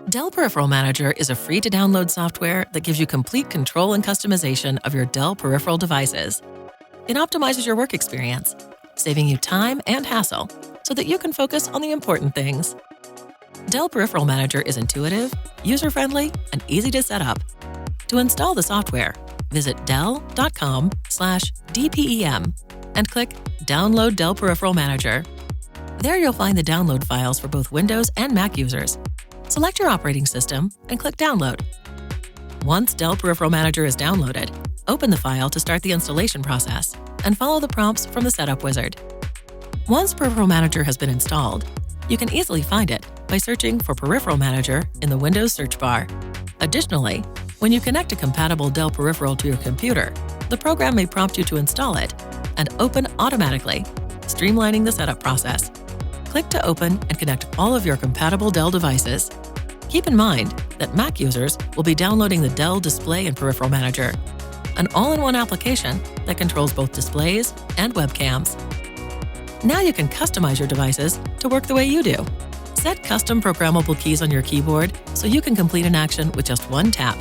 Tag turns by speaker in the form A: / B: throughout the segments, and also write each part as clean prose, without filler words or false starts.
A: Dell-Peripheral-Manager is a free-to-download software that gives you complete control and customization of your Dell peripheral devices. It optimizes your work experience, saving you time and hassle so that you can focus on the important things. Dell-Peripheral-Manager is intuitive, user-friendly, and easy to set up. To install the software, visit dell.com/dpem and click Download Dell-Peripheral-Manager. There you'll find the download files for both Windows and Mac users. Select your operating system and click Download. Once Dell-Peripheral-Manager is downloaded, open the file to start the installation process and follow the prompts from the Setup wizard. Once Peripheral Manager has been installed, you can easily find it by searching for Peripheral Manager in the Windows search bar. Additionally, when you connect a compatible Dell peripheral to your computer, the program may prompt you to install it and open automatically, streamlining the setup process. Click to open and connect all of your compatible Dell devices. Keep in mind that Mac users will be downloading the Dell Display and Peripheral Manager, an all-in-one application that controls both displays and webcams. Now you can customize your devices to work the way you do. Set custom programmable keys on your keyboard so you can complete an action with just one tap.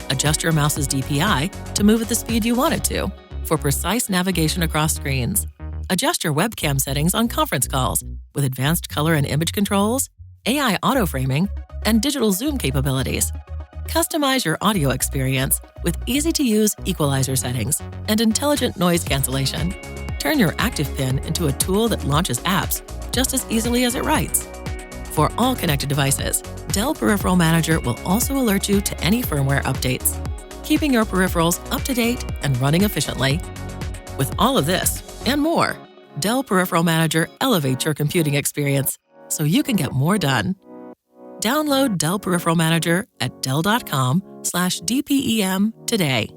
A: Adjust your mouse's DPI to move at the speed you want it to for precise navigation across screens. Adjust your webcam settings on conference calls with advanced color and image controls, AI auto-framing, and digital zoom capabilities. Customize your audio experience with easy-to-use equalizer settings and intelligent noise cancellation. Turn your active pin into a tool that launches apps just as easily as it writes. For all connected devices, Dell Peripheral Manager will also alert you to any firmware updates, keeping your peripherals up to date and running efficiently. With all of this and more, Dell Peripheral Manager elevates your computing experience so you can get more done. Download Dell Peripheral Manager at dell.com/dpem today.